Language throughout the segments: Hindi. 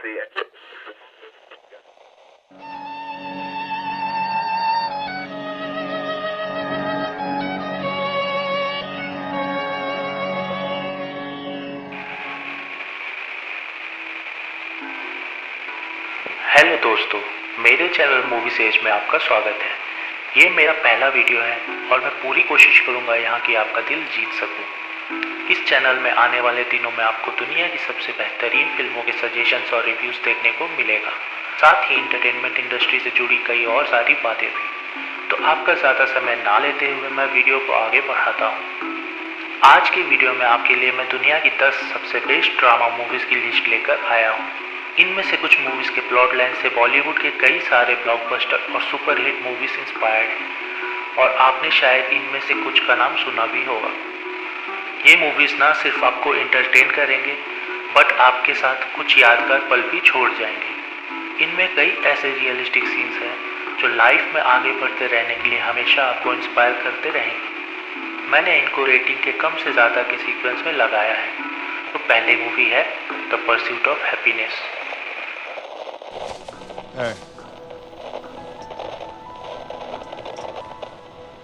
हेलो दोस्तों, मेरे चैनल मूवी सेज में आपका स्वागत है। ये मेरा पहला वीडियो है और मैं पूरी कोशिश करूंगा यहाँ की आपका दिल जीत सकूं। इस चैनल में आने वाले दिनों में आपको दुनिया की सबसे बेहतरीन फिल्मों के सजेशंस और रिव्यूज़ देखने को मिलेगा, साथ ही एंटरटेनमेंट इंडस्ट्री से जुड़ी कई और सारी बातें भी। तो आपका ज़्यादा समय ना लेते हुए मैं वीडियो को आगे बढ़ाता हूँ। आज के वीडियो में आपके लिए मैं दुनिया की 10 सबसे बेस्ट ड्रामा मूवीज़ की लिस्ट लेकर आया हूँ। इनमें से कुछ मूवीज़ के प्लॉट लाइन से बॉलीवुड के कई सारे ब्लॉकबस्टर और सुपरहिट मूवीज़ इंस्पायर्ड हैं और आपने शायद इनमें से कुछ का नाम सुना भी होगा। ये मूवीज़ ना सिर्फ आपको एंटरटेन करेंगे बट आपके साथ कुछ यादगार पल भी छोड़ जाएंगे। इनमें कई ऐसे रियलिस्टिक सीन्स हैं जो लाइफ में आगे बढ़ते रहने के लिए हमेशा आपको इंस्पायर करते रहेंगे। मैंने इनको रेटिंग के कम से ज़्यादा के सीक्वेंस में लगाया है। तो पहली मूवी है the pursuit of happiness. Hey,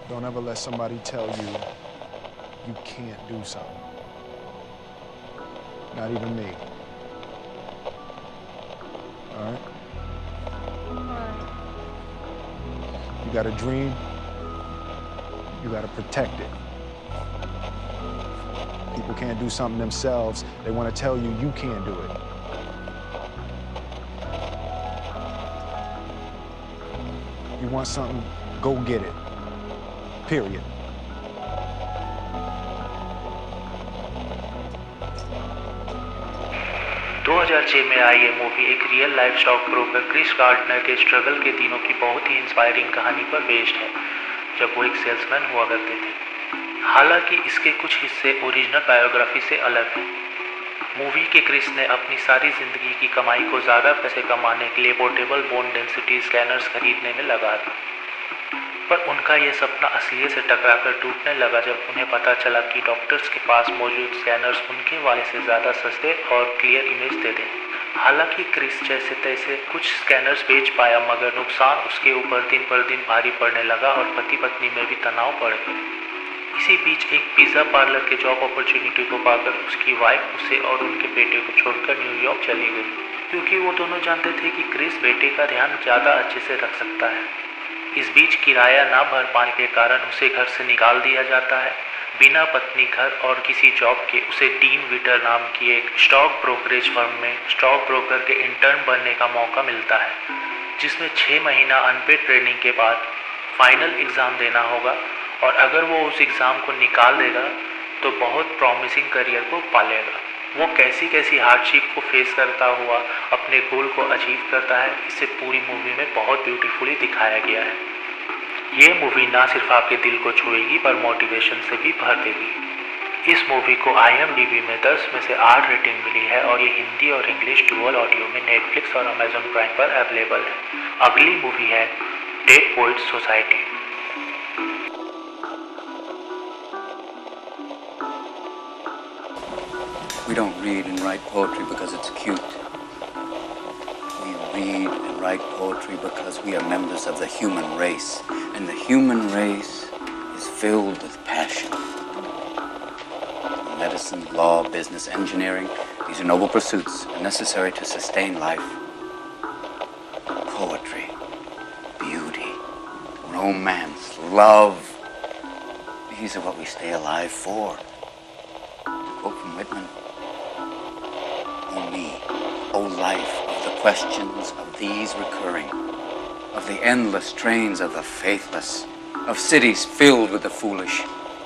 don't ever let somebody tell you you can't do something. Not even me. All right? You got a dream, you got to protect it. People can't do something themselves. They want to tell you you can't do it. You want something, go get it. Period. दो 2006 में आई ये मूवी एक real life stock broker Chris Gardner के स्ट्रगल के दिनों की बहुत ही इंस्पायरिंग कहानी पर बेस्ड है, जब वो एक सेल्समैन हुआ करते थे। हालांकि इसके कुछ हिस्से ओरिजिनल बायोग्राफी से अलग हैं। मूवी के क्रिस ने अपनी सारी जिंदगी की कमाई को ज़्यादा पैसे कमाने के लिए पोर्टेबल बोन डेंसिटी स्कैनर्स खरीदने में लगा दी, पर उनका यह सपना असलियत से टकराकर टूटने लगा जब उन्हें पता चला कि डॉक्टर्स के पास मौजूद स्कैनर्स उनके वाले से ज़्यादा सस्ते और क्लियर इमेज देते हैं। हालांकि क्रिस जैसे तैसे कुछ स्कैनर्स बेच पाया, मगर नुकसान उसके ऊपर दिन पर दिन भारी पड़ने लगा और पति पत्नी में भी तनाव बढ़ गया। इसी बीच एक पिज़्ज़ा पार्लर के जॉब अपॉर्चुनिटी को पाकर उसकी वाइफ उसे और उनके बेटे को छोड़कर न्यूयॉर्क चली गई, क्योंकि वो दोनों जानते थे कि क्रिस बेटे का ध्यान ज़्यादा अच्छे से रख सकता है। इस बीच किराया ना भर पाने के कारण उसे घर से निकाल दिया जाता है। बिना पत्नी, घर और किसी जॉब के उसे डीन विटर नाम की एक स्टॉक ब्रोकरेज फर्म में स्टॉक ब्रोकर के इंटर्न बनने का मौका मिलता है, जिसमें 6 महीना अनपेड ट्रेनिंग के बाद फाइनल एग्ज़ाम देना होगा और अगर वो उस एग्ज़ाम को निकाल देगा तो बहुत प्रॉमिसिंग करियर को पालेगा। वो कैसी कैसी हार्डशिप को फेस करता हुआ अपने गोल को अचीव करता है, इसे पूरी मूवी में बहुत ब्यूटीफुली दिखाया गया है। ये मूवी ना सिर्फ आपके दिल को छुएगी पर मोटिवेशन से भी भर देगी। इस मूवी को IMDb में 10 में से 8 रेटिंग मिली है और ये हिंदी और इंग्लिश डुअल ऑडियो में नेटफ्लिक्स और अमेजॉन प्राइम पर अवेलेबल है। अगली मूवी है dead poets society. We don't read and write poetry because it's cute. We read and write poetry because we are members of the human race, and the human race is filled with passion. Medicine, law, business, engineering, these are noble pursuits and necessary to sustain life. Poetry, beauty, romance, love, these are what we stay alive for. To quote from Whitman, O me, O life, of the questions of these recurring, of the endless trains of the faithless, of cities filled with the foolish,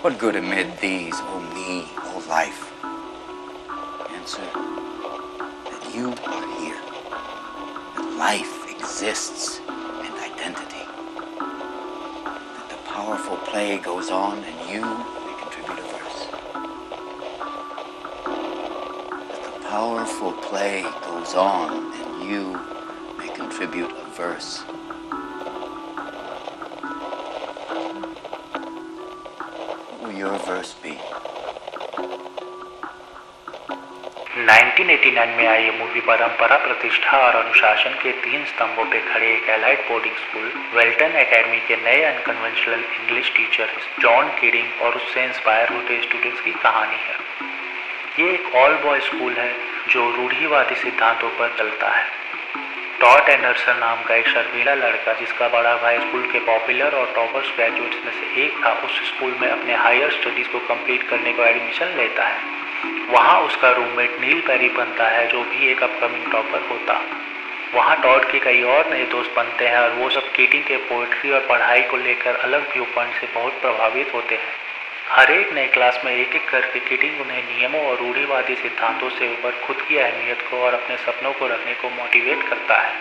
what good amid these, O me, O life? Answer, that you are here, that life exists and identity, that the powerful play goes on and you may contribute a verse. Powerful play goes on and you may contribute a verse. What will your verse be? 1989 में आई ये मूवी परंपरा, प्रतिष्ठा और अनुशासन के 3 स्तंभों पर खड़े एक एलाइड बोर्डिंग स्कूल वेल्टन एकेडमी के नए unconventional English teacher John kidding और उससे इंस्पायर होते स्टूडेंट्स की कहानी है। ये एक ऑल बॉय स्कूल है जो रूढ़िवादी सिद्धांतों पर चलता है। टॉड एंडरसन नाम का एक शर्मीला लड़का, जिसका बड़ा भाई स्कूल के पॉपुलर और टॉपर्स ग्रेजुएट्स में से एक था, उस स्कूल में अपने हायर स्टडीज़ को कंप्लीट करने को एडमिशन लेता है। वहाँ उसका रूममेट नील पेरी बनता है, जो भी एक अपकमिंग टॉपर होता। वहाँ टॉड के कई और नए दोस्त बनते हैं और वो सब किडिंग के पोइट्री और पढ़ाई को लेकर अलग व्यू पॉइंट से बहुत प्रभावित होते हैं। हर एक नए क्लास में एक एक करके किडिंग उन्हें नियमों और रूढ़िवादी सिद्धांतों से ऊपर खुद की अहमियत को और अपने सपनों को रखने को मोटिवेट करता है।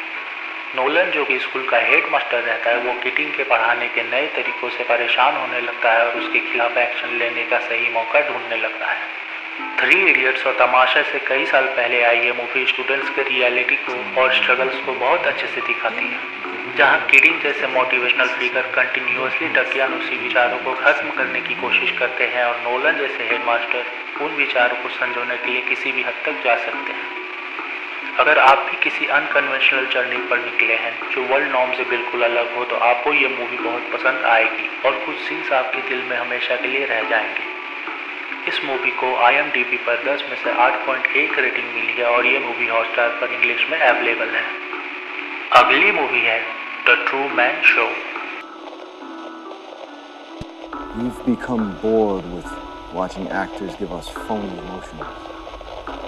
नोलन, जो कि स्कूल का हेड मास्टर रहता है, वो किडिंग के पढ़ाने के नए तरीकों से परेशान होने लगता है और उसके खिलाफ एक्शन लेने का सही मौका ढूंढने लगता है। 3 इडियट्स और तमाशा से कई साल पहले आई ये मूवी स्टूडेंट्स के रियलिटी को और स्ट्रगल्स को बहुत अच्छे से दिखाती है, जहाँ किडिंग जैसे मोटिवेशनल फिगर कंटिन्यूअसली टकियानुसी विचारों को खत्म करने की कोशिश करते हैं और नोलन जैसे हेडमास्टर उन विचारों को संजोने के लिए किसी भी हद तक जा सकते हैं। अगर आप भी किसी अनकन्वेंशनल जर्नी पर निकले हैं जो वर्ल्ड नॉर्म से बिल्कुल अलग हो, तो आपको ये मूवी बहुत पसंद आएगी और कुछ सीन्स आपके दिल में हमेशा के लिए रह जाएंगे। इस मूवी को IMDb पर 10 में से 8.1 रेटिंग मिली है और ये मूवी हॉटस्टार पर इंग्लिश में अवेलेबल है। अगली मूवी है the Truman show. We've become bored with watching actors give us phony emotions.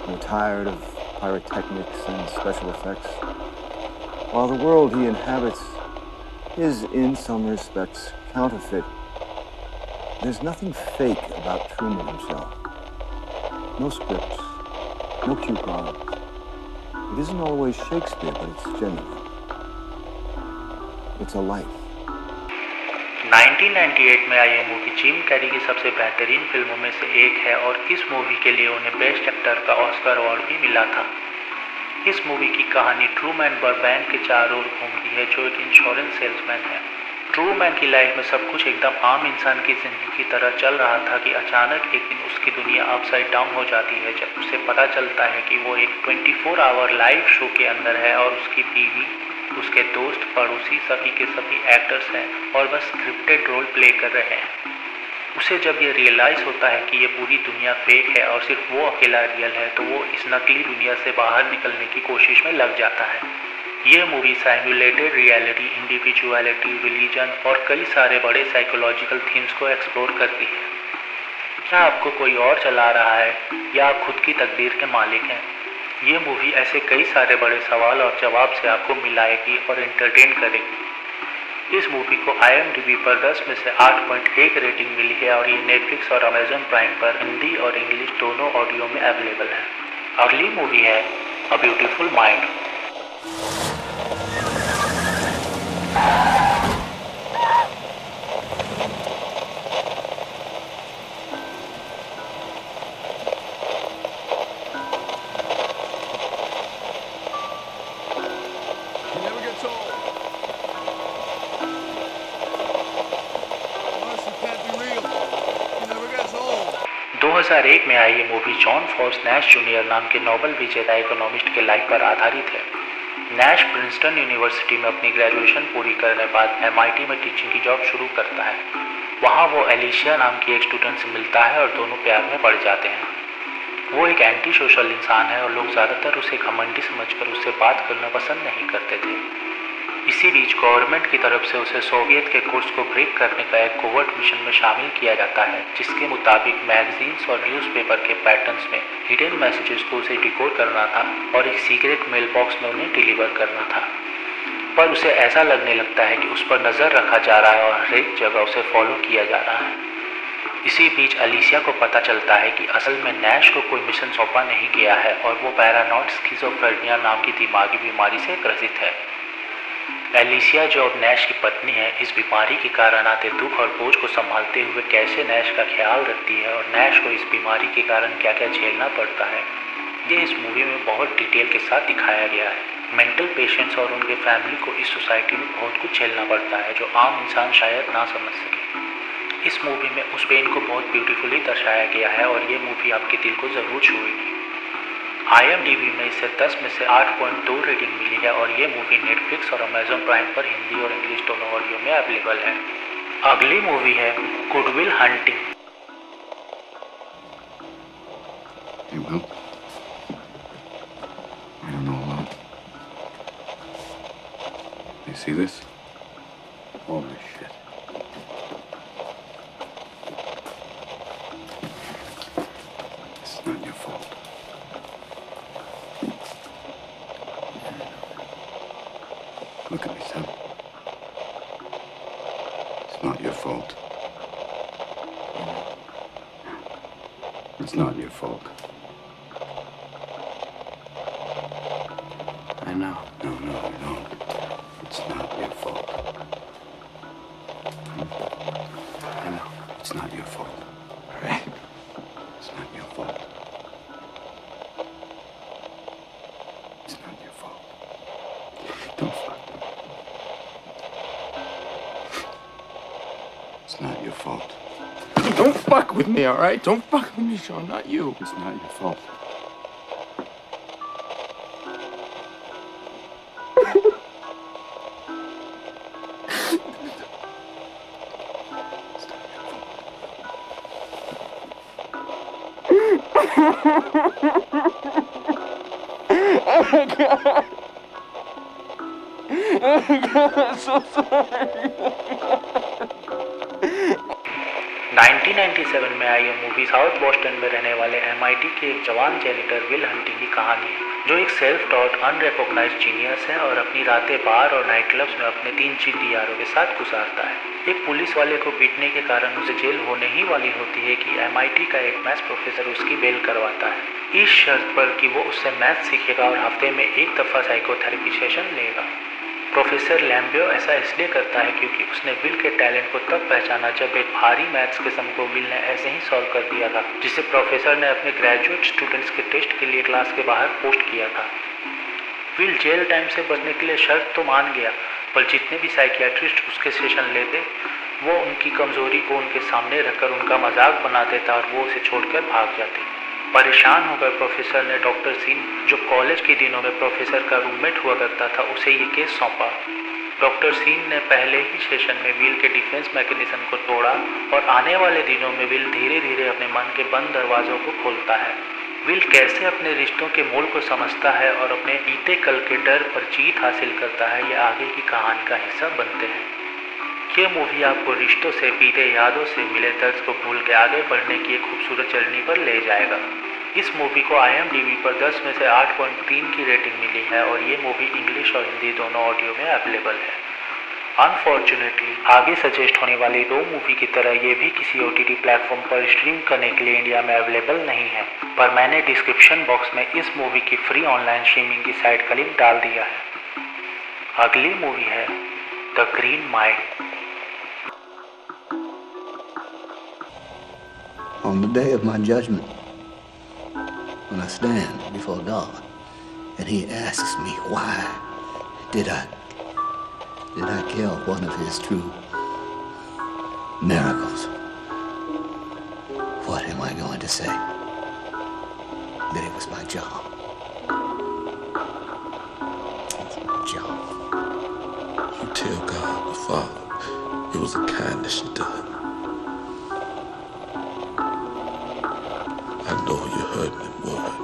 We're tired of pyrotechnics and special effects. While the world he inhabits is in some respects counterfeit, there's nothing fake about Truman himself. No scripts, no cue cards. It isn't always Shakespeare, but it's genuine. It's a life. 1998 में आई ये मूवी जिम कैरी की सबसे बेहतरीन फिल्मों में से एक है और इस मूवी के लिए उन्हें बेस्ट एक्टर का ऑस्कर अवार्ड भी मिला था। इस मूवी की कहानी ट्रूमैन बर्बैंक के चारों ओर घूमती है, जो एक इंश्योरेंस सेल्समैन है। ट्रूमैन की लाइफ में सब कुछ एकदम आम इंसान की जिंदगी की तरह चल रहा था कि अचानक एक दिन उसकी दुनिया अपसाइड डाउन हो जाती है, जब उसे पता चलता है कि वो एक 24 आवर लाइव शो के अंदर है और उसकी बीवी, उसके दोस्त, पड़ोसी सभी के सभी एक्टर्स हैं और बस स्क्रिप्टेड रोल प्ले कर रहे हैं। उसे जब ये रियलाइज़ होता है कि ये पूरी दुनिया फेक है और सिर्फ वो अकेला रियल है, तो वो इस नकली दुनिया से बाहर निकलने की कोशिश में लग जाता है। ये movie simulated reality, individuality, religion और कई सारे बड़े साइकोलॉजिकल थीम्स को एक्सप्लोर करती है। क्या आपको कोई और चला रहा है या आप खुद की तकदीर के मालिक हैं? ये मूवी ऐसे कई सारे बड़े सवाल और जवाब से आपको मिलाएगी और एंटरटेन करेगी। इस मूवी को IMDb पर 10 में से 8.1 रेटिंग मिली है और ये नेटफ्लिक्स और अमेजन प्राइम पर हिंदी और इंग्लिश दोनों ऑडियो में अवेलेबल है। अगली मूवी है a beautiful mind. He never gets old. Honestly, can't be real. He never gets old. 2001 में आई ये movie John Forbes Nash junior नाम के नोबेल विजेता इकोनॉमिस्ट के लाइफ पर आधारित है। नैश प्रिंसटन यूनिवर्सिटी में अपनी ग्रेजुएशन पूरी करने बाद MIT में टीचिंग की जॉब शुरू करता है। वहाँ वो एलिशिया नाम की एक स्टूडेंट से मिलता है और दोनों प्यार में पड़ जाते हैं। वो एक एंटी सोशल इंसान है और लोग ज़्यादातर उसे घमंडी समझकर उससे बात करना पसंद नहीं करते थे। इसी बीच गवर्नमेंट की तरफ से उसे सोवियत के कोर्स को ब्रेक करने का एक कोवर्ट मिशन में शामिल किया जाता है, जिसके मुताबिक मैगजीन्स और न्यूज़पेपर के पैटर्न्स में हिडन मैसेजेस को उसे डिकोड करना था और एक सीक्रेट मेल बॉक्स में उन्हें डिलीवर करना था। पर उसे ऐसा लगने लगता है कि उस पर नज़र रखा जा रहा है और हर एक जगह उसे फॉलो किया जा रहा है। इसी बीच अलीसिया को पता चलता है कि असल में नैश को कोई मिशन सौंपा नहीं गया है और वो पैरानॉइड स्किज़ोफ्रेनिया नाम की दिमागी बीमारी से ग्रसित है। एलिसिया, जो अब नैश की पत्नी है, इस बीमारी के कारण आते दुख और बोझ को संभालते हुए कैसे नैश का ख्याल रखती है और नैश को इस बीमारी के कारण क्या क्या झेलना पड़ता है, ये इस मूवी में बहुत डिटेल के साथ दिखाया गया है। मेंटल पेशेंट्स और उनके फैमिली को इस सोसाइटी में बहुत कुछ झेलना पड़ता है जो आम इंसान शायद ना समझ सके। इस मूवी में उस पेन को बहुत ब्यूटीफुली दर्शाया गया है और ये मूवी आपके दिल को ज़रूर छुएगी। IMDb में इसे 10 में से 8.2 रेटिंग मिली है और ये मूवी नेटफ्लिक्स और अमेजॉन प्राइम पर हिंदी और इंग्लिश दोनों ऑडियो में अवेलेबल है। अगली मूवी है good will hunting. Hey, Will. I don't know a lot. You see this? All this shit. It's not your fault. Look at me, son. It's not your fault. It's not your fault. I know. No. It's not your fault. I know. It's not your fault. All right. It's not your fault. It's not your fault. Don't fuck. It's not your fault. Don't fuck with me, all right? Don't fuck with me, Sean. Not you. It's not your fault. Oh, God. Oh, God. I'm so sorry. 1997 में आई ये मूवी साउथ बोस्टन में रहने वाले MIT के एक जवान जैनिटर विल हंटिंग की कहानी है, जो एक सेल्फ टॉट अनरिकॉग्नाइज्ड जीनियस है और अपनी रातें बार और नाइट क्लब्स में अपने 3 जिगरी यारों के साथ गुजारता है। एक पुलिस वाले को पीटने के कारण उसे जेल होने ही वाली होती है कि MIT का एक मैथ्स प्रोफेसर उसकी बेल करवाता है, इस शर्त पर कि वो उससे मैथ्स सीखेगा और हफ्ते में एक दफ़ा साइकोथेरेपी सेशन लेगा। प्रोफेसर लैम्बियो ऐसा इसलिए करता है क्योंकि उसने विल के टैलेंट को तब पहचाना जब एक भारी मैथ्स किस्म को विल ने ऐसे ही सॉल्व कर दिया था, जिसे प्रोफेसर ने अपने ग्रेजुएट स्टूडेंट्स के टेस्ट के लिए क्लास के बाहर पोस्ट किया था। विल जेल टाइम से बचने के लिए शर्त तो मान गया, पर जितने भी साइकियाट्रिस्ट उसके सेशन लेते वो उनकी कमजोरी को उनके सामने रखकर उनका मजाक बना देता और वो उसे छोड़कर भाग जाते। परेशान होकर प्रोफेसर ने डॉक्टर सीन, जो कॉलेज के दिनों में प्रोफेसर का रूममेट हुआ करता था, उसे ये केस सौंपा। डॉक्टर सीन ने पहले ही सेशन में विल के डिफेंस मैकेनिज्म को तोड़ा और आने वाले दिनों में विल धीरे धीरे अपने मन के बंद दरवाजों को खोलता है। विल कैसे अपने रिश्तों के मूल को समझता है और अपने बीते कल के डर पर जीत हासिल करता है, ये आगे की कहानी का हिस्सा बनते हैं। ये मूवी आपको रिश्तों से, बीते यादों से मिले दर्द को भूल के आगे बढ़ने की एक खूबसूरत जर्नी पर ले जाएगा। इस मूवी को IMDb पर 10 में से 8.3 की रेटिंग मिली है और ये मूवी इंग्लिश और हिंदी दोनों ऑडियो में अवेलेबल है। अनफॉर्चुनेटली आगे सजेस्ट होने वाली 2 मूवी की तरह ये भी किसी OTT प्लेटफॉर्म पर स्ट्रीम करने के लिए इंडिया में अवेलेबल नहीं है, पर मैंने डिस्क्रिप्शन बॉक्स में इस मूवी की फ्री ऑनलाइन स्ट्रीमिंग की साइट का लिंक डाल दिया है। अगली मूवी है the green mile. On the day of my judgment, when I stand before God, and He asks me, why did I kill one of His true miracles? What am I going to say? That it was my job. It's my job. You tell God the Father it was a kindness you done. I know you heard me, word.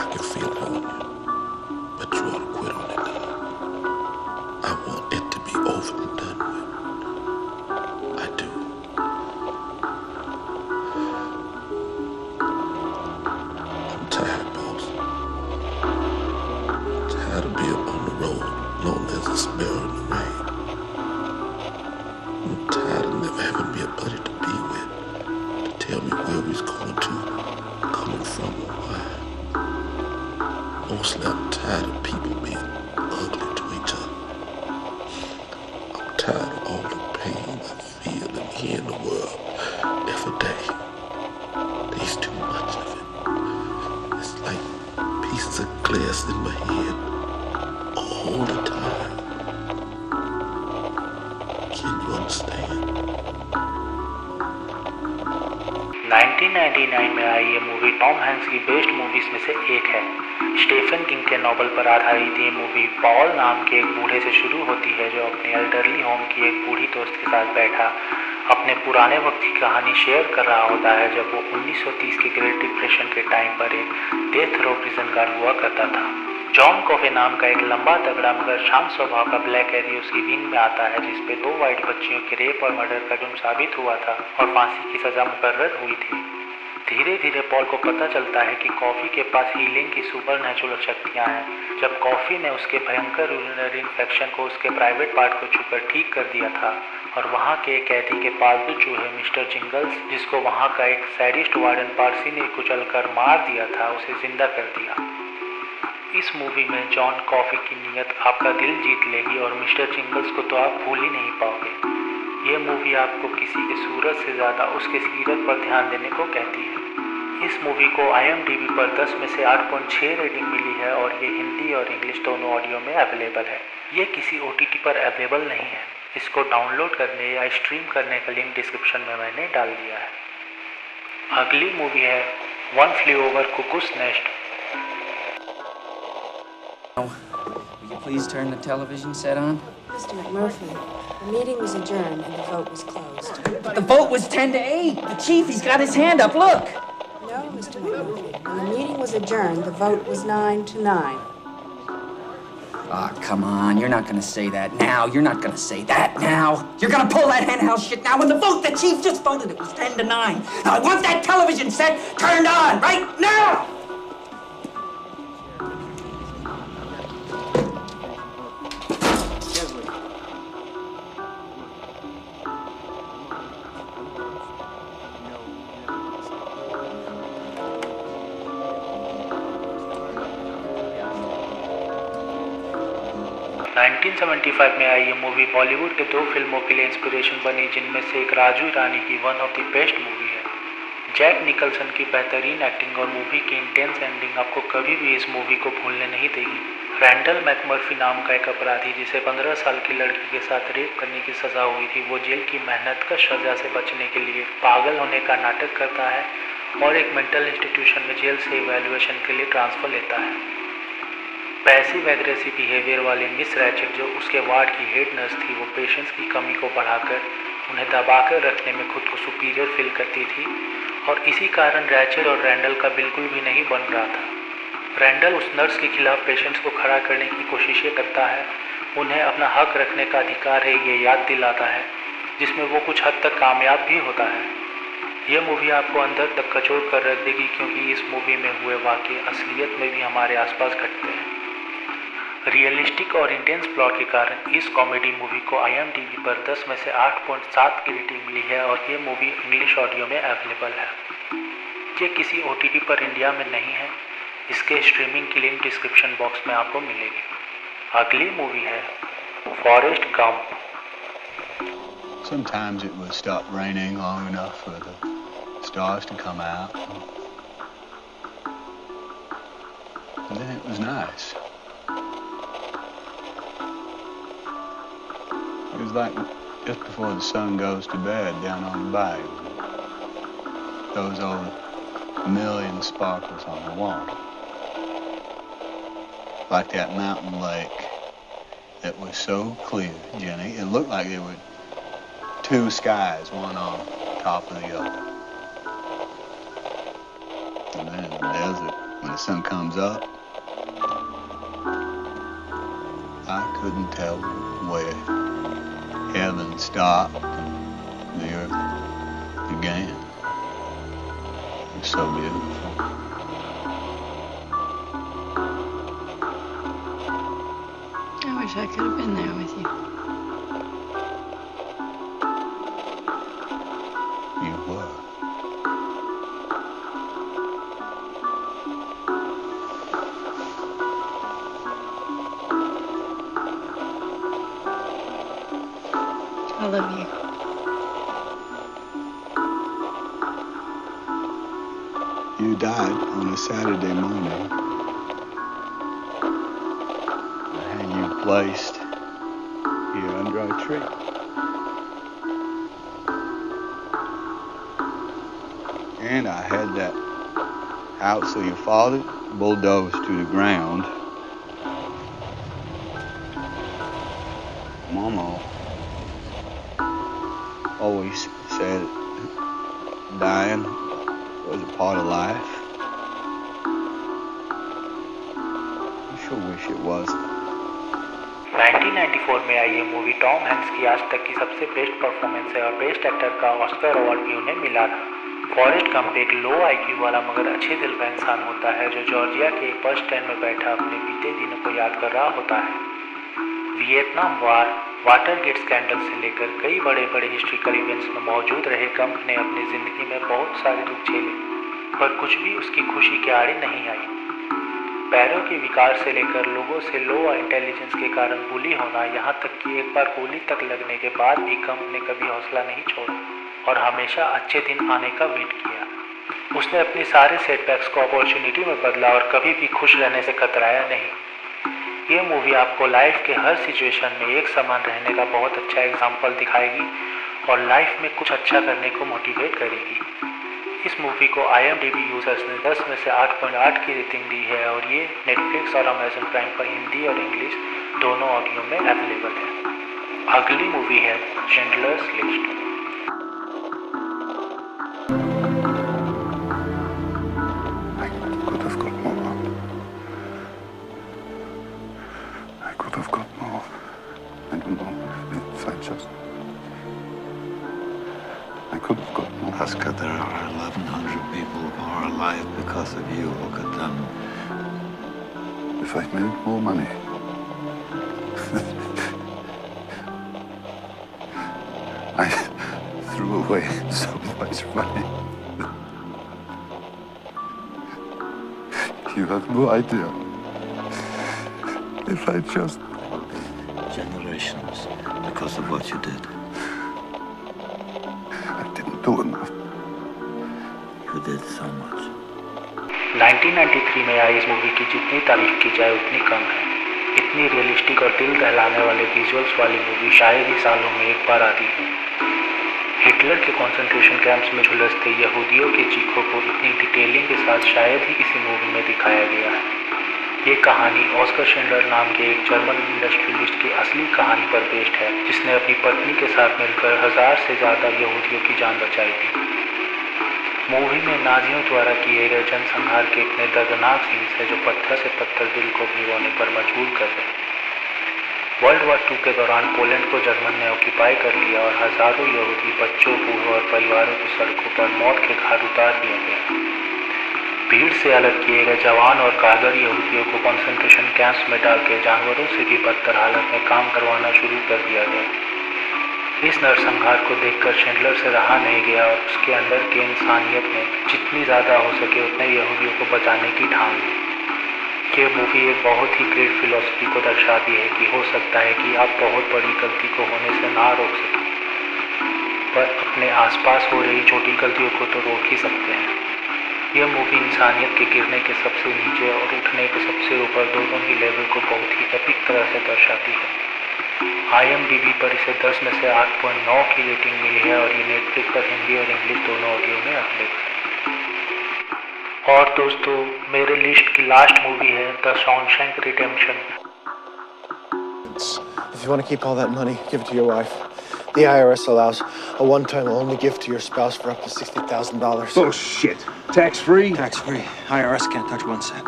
I can feel it on you. But you ought to quit on it now. I want it to be over and done with. I do. I'm tired, boss. Tired of being on the road long as a sparrow in the rain. I'm tired of never having me a buddy to be with, to tell me where we's going to, coming from, or why. Mostly I'm tired of people being ugly to each other. I'm tired of all the pain I feel and hear in the world every day. There's too much of it. It's like pieces of glass in my head all the time. Can you understand? 1999 में आई ये मूवी टॉम हैंक्स की बेस्ट मूवीज में से एक है। स्टीफन किंग के नॉवल पर आधारित ये मूवी पॉल नाम के एक बूढ़े से शुरू होती है जो अपने एल्डरली होम की एक बूढ़ी दोस्त के साथ बैठा अपने पुराने वक्त की कहानी शेयर कर रहा होता है जब वो 1930 के ग्रेट डिप्रेशन के टाइम पर एक डेथ रो प्रिजन गार्ड हुआ करता था। जॉन कॉफे नाम का एक लंबा तगड़ा मगर शांत स्वभाव का ब्लैक एरी उसकी विंग में आता है जिसपे 2 वाइट बच्चियों के रेप और मर्डर का जुर्म साबित हुआ था और फांसी की सजा मुकर्रर हुई थी। धीरे धीरे पॉल को पता चलता है कि कॉफी के पास हीलिंग की सुपरनैचुरल शक्तियां हैं। जब कॉफी ने उसके भयंकर यूरिनरी इन्फेक्शन को उसके प्राइवेट पार्ट को छूकर ठीक कर दिया था और वहां के कैदी के पालतू चूहे मिस्टर जिंगल्स जिसको वहां का एक सैडिस्ट वार्डन पारसी ने कुचलकर मार दिया था उसे जिंदा कर दिया। इस मूवी में जॉन कॉफी की नीयत आपका दिल जीत लेगी और मिस्टर जिंगल्स को तो आप भूल ही नहीं पाओगे। ये मूवी आपको किसी के सूरत से ज़्यादा उसके सीरत पर ध्यान देने को कहती है। इस मूवी को IMDb पर 10 में से 8.6 रेटिंग मिली है और ये हिंदी और इंग्लिश दोनों ऑडियो में अवेलेबल है। ये किसी OTT पर अवेलेबल नहीं है। इसको डाउनलोड करने या स्ट्रीम करने का लिंक डिस्क्रिप्शन में मैंने डाल दिया है। अगली मूवी है one flu over cuckoos nest. Will you please turn the television set on? Mr. McMurphy, the meeting was adjourned and the vote was closed. But the vote was 10 to 8. The chief, he's got his hand up. Look. No, Mr. McMurphy. When the meeting was adjourned, the vote was 9 to 9. Ah, come on. You're not going to say that now. You're not going to say that now. You're going to pull that henhouse shit now. When the vote, the chief just voted, it was 10 to 9. Now, I want that television set turned on right now. $1975 में आई ये मूवी बॉलीवुड के 2 फिल्मों के लिए इंस्पिरेशन बनी जिनमें से एक राजू ईरानी की one of the best movie है। जैक निकल्सन की बेहतरीन एक्टिंग और मूवी की इंटेंस एंडिंग आपको कभी भी इस मूवी को भूलने नहीं देगी। रैंडल मैकमर्फी नाम का एक अपराधी जिसे 15 साल की लड़की के साथ रेप करने की सजा हुई थी वो जेल की मेहनतकश सजा से बचने के लिए पागल होने का नाटक करता है और एक मेंटल इंस्टीट्यूशन में जेल से इवैल्यूएशन के लिए ट्रांसफ़र लेता है। पैसिव एग्रेसिव बिहेवियर वाली मिस रैचेट जो उसके वार्ड की हेड नर्स थी वो पेशेंस की कमी को बढ़ाकर उन्हें दबाकर रखने में खुद को सुपीरियर फील करती थी और इसी कारण रैचेट और रैंडल का बिल्कुल भी नहीं बन रहा था। रैंडल उस नर्स के खिलाफ पेशेंट्स को खड़ा करने की कोशिशें करता है, उन्हें अपना हक रखने का अधिकार है ये याद दिलाता है जिसमें वो कुछ हद तक कामयाब भी होता है। ये मूवी आपको अंदर तक कचोड़ कर रख देगी क्योंकि इस मूवी में हुए वाक़ये असलियत में भी हमारे आसपास घटते हैं। रियलिस्टिक और इंटेंस प्लॉट के कारण इस कॉमेडी मूवी को IMDb पर 10 में से 8.7 की रेटिंग मिली है और ये मूवी इंग्लिश ऑडियो में अवेलेबल है। ये किसी OTT पर इंडिया में नहीं है। इसके स्ट्रीमिंग की लिंक डिस्क्रिप्शन बॉक्स में आपको मिलेगी। अगली मूवी है Forrest Gump. Sometimes it would stop raining long enough for the stars to come out. And then it was nice. It was like just before the sun goes to bed down on the bayou. Those old million sparkles on the water. Like that mountain lake that was so clear, Jenny. It looked like there were 2 skies, one on top of the other. And then in the desert, when the sun comes up, I couldn't tell where heaven stopped and the earth began. It was so beautiful. I wish I could have been there with you. You were. I love you. You died on a Saturday morning. And you placed here under a tree. And I had that out so your father bulldozed to the ground. Mama always said dying was a part of life. I sure wish it wasn't. 1994 में आई ये मूवी टॉम हैंक्स की आज तक की सबसे बेस्ट परफॉर्मेंस है और बेस्ट एक्टर का ऑस्कर अवार्ड भी उन्हें मिला था। फॉरेस्ट गंप एक लो IQ वाला मगर अच्छे दिल का इंसान होता है जो जॉर्जिया के एक बस स्टैंड में बैठा अपने बीते दिनों को याद कर रहा होता है। वियतनाम वार, वाटरगेट स्कैंडल से लेकर कई बड़े बड़े हिस्ट्रिकल इवेंट्स में मौजूद रहे गंप ने अपनी जिंदगी में बहुत सारे दुख झेले, पर कुछ भी उसकी खुशी के आड़े नहीं आई। पैरों के विकार से लेकर लोगों से लो इंटेलिजेंस के कारण बुली होना, यहाँ तक कि एक बार गोली तक लगने के बाद भी गंप ने कभी हौसला नहीं छोड़ा और हमेशा अच्छे दिन आने का वेट किया। उसने अपने सारे सेटबैक्स को अपॉर्चुनिटी में बदला और कभी भी खुश रहने से कतराया नहीं। ये मूवी आपको लाइफ के हर सिचुएशन में एक समान रहने का बहुत अच्छा एग्जाम्पल दिखाएगी और लाइफ में कुछ अच्छा करने को मोटिवेट करेगी। इस मूवी को IMDb यूजर्स ने 10 में से 8.8 की रेटिंग दी है और ये नेटफ्लिक्स और अमेजन प्राइम पर हिंदी और इंग्लिश दोनों ऑडियो में अवेलेबल है। अगली मूवी है Schindler's list. Oscar, there are 1,100 people who are alive because of you. Look at them. If I'd made more money, I threw away so much money. You have no idea. If I just... Generations because of what you did. Do enough. You did so much. 1993 में आई इस मूवी की जितनी तारीफ की जाए उतनी कम है। इतनी रियलिस्टिक और दिल दहलाने वाले विजुअल्स वाली मूवी शायद ही सालों में एक बार आती है। हिटलर के कंसंट्रेशन कैंप्स में झुलसते यहूदियों के चीखों को इतनी डिटेलिंग के साथ शायद ही किसी मूवी में दिखाया गया है। ये कहानी ऑस्कर शिंडलर नाम के एक जर्मन इंडस्ट्रियलिस्ट की असली कहानी पर बेस्ड है, जिसने अपनी पत्नी के साथ मिलकर 1000 से ज़्यादा यहूदियों की जान बचाई थी। मूवी में नाजियों द्वारा किए गए जनसंहार के इतने दर्दनाक सीन्स हैं जो पत्थर से पत्थर दिल को भिगोने पर मजबूर कर रहे। वर्ल्ड वॉर 2 के दौरान पोलैंड को जर्मन ने ऑक्यूपाई कर लिया और हज़ारों यहूदी बच्चों, बूढ़ों और परिवारों को सड़कों पर मौत के घाट उतार दिया गया। भीड़ से अलग किए गए जवान और कारगर यहूदियों को कंसंट्रेशन कैंप्स में डाल के जानवरों से भी बदतर हालत में काम करवाना शुरू कर दिया गया। इस नरसंहार को देखकर शिंडलर से रहा नहीं गया और उसके अंदर के इंसानियत ने जितनी ज़्यादा हो सके उतने यहूदियों को बचाने की ठान ली। ये मूवी एक बहुत ही ग्रेट फिलॉसफी को दर्शाती है कि हो सकता है कि आप बहुत बड़ी गलती को होने से ना रोक सकें, पर अपने आसपास हो रही छोटी गलतियों को तो रोक ही सकते हैं। यह मूवी इंसानियत के गिरने के सबसे नीचे और उठने के सबसे ऊपर दोनों ही लेवल को बहुत ही एपिक तरह से दर्शाती है। IMDb पर इसे 10 में से 8.9 की रेटिंग मिली है और ये नेटफ्लिक्स पर हिंदी और इंग्लिश दोनों ऑडियो में अवेलेबल है। और दोस्तों, मेरे लिस्ट की लास्ट मूवी है the Shawshank redemption. If you want to keep all that money, give it to your wife. The IRS allows a one-time only gift to your spouse for up to $60,000. Bullshit. Tax-free? Tax-free. IRS can't touch 1 cent.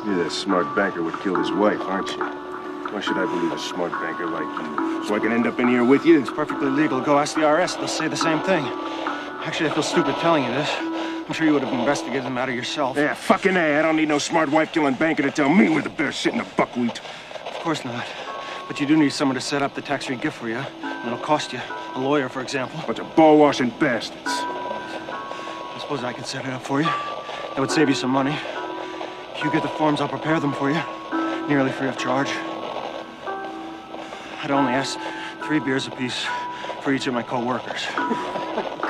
You're that smart banker would kill his wife, aren't you? Why should I believe a smart banker like you? So I can end up in here with you? It's perfectly legal. Go ask the IRS. They'll say the same thing. Actually, I feel stupid telling you this. I'm sure you would have investigated the matter yourself. Yeah, fucking A. I don't need no smart wife-killing banker to tell me where the bear's sitting the buckwheat. Of course not. But you do need someone to set up the tax-free gift for you. It'll cost you. A lawyer, for example. Bunch of ball-washing bastards. I suppose I could set it up for you. That would save you some money. If you get the forms, I'll prepare them for you. Nearly free of charge. I'd only ask 3 beers apiece for each of my co-workers.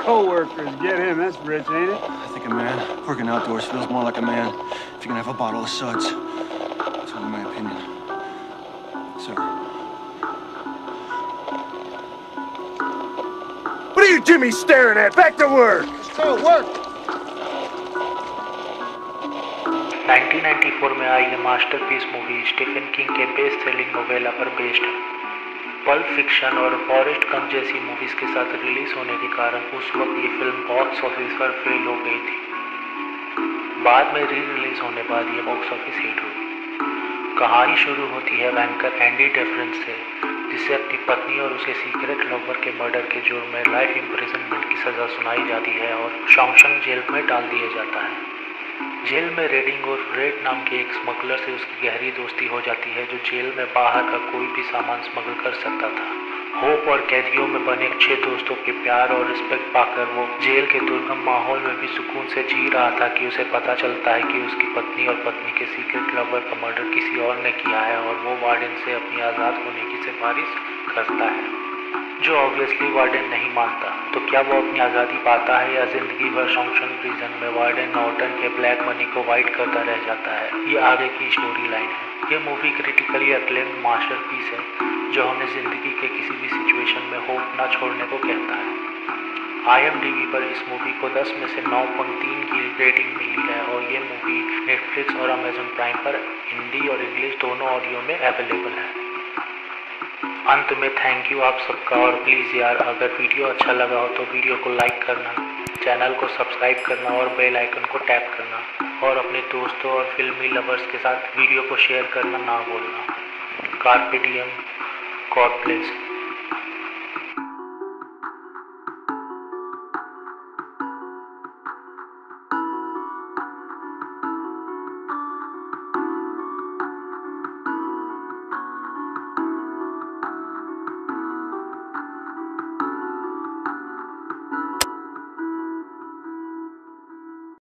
Co-workers, get him. That's rich, ain't it? I think a man working outdoors feels more like a man if you can have a bottle of suds. That's only my opinion. Sir. What are you Jimmy staring at? Back to work! Let's go, work! 1994 में आई ये मास्टरपीस मूवी स्टीफन किंग के बेस्ट सेलिंग नोवेला पर बेस्ड है। पल्प फिक्शन और फॉरेस्ट गंप जैसी मूवीज के साथ रिलीज होने के कारण उस वक्त ये फिल्म बॉक्स ऑफिस पर फेल हो गई थी। बाद में री रिलीज होने बाद ये बॉक्स ऑफिस हिट हुई। कहानी शुरू होती है बैंकर एंडी डेफरेंस से, जिसे अपनी पत्नी और उसके सीक्रेट लवर के मर्डर के जुर्म में लाइफ इम्प्रिजनमेंट की सजा सुनाई जाती है और शॉशैंक जेल में डाल दिया जाता है। जेल में रेडिंग और रेड नाम के एक स्मगलर से उसकी गहरी दोस्ती हो जाती है, जो जेल में बाहर का कोई भी सामान स्मगल कर सकता था। होप और कैदियों में बने 6 दोस्तों के प्यार और रिस्पेक्ट पाकर वो जेल के दुर्गम माहौल में भी सुकून से जी रहा था कि उसे पता चलता है कि उसकी पत्नी और पत्नी के सीक्रेट लवर का मर्डर किसी और ने किया है और वो वार्डन से अपनी आज़ाद होने की सिफारिश करता है, जो ऑब्वियसली वार्डन नहीं मानता। तो क्या वो अपनी आज़ादी पाता है या जिंदगी भर शॉशैंक प्रिजन में वार्डन नॉर्टन के ब्लैक मनी को वाइट करता रह जाता है? ये आगे की स्टोरी लाइन है। ये मूवी क्रिटिकली अक्लेम्ड मास्टरपीस है, जो हमें जिंदगी के किसी भी सिचुएशन में होप ना छोड़ने को कहता है। IMDb पर इस मूवी को 10 में से 9.3 की रेटिंग मिली है और ये मूवी नेटफ्लिक्स और अमेजन प्राइम पर हिंदी और इंग्लिश दोनों ऑडियो में अवेलेबल है। अंत में थैंक यू आप सबका, और प्लीज़ यार अगर वीडियो अच्छा लगा हो तो वीडियो को लाइक करना, चैनल को सब्सक्राइब करना और बेल आइकन को टैप करना, और अपने दोस्तों और फिल्मी लवर्स के साथ वीडियो को शेयर करना ना भूलना। Carpe DM, God bless.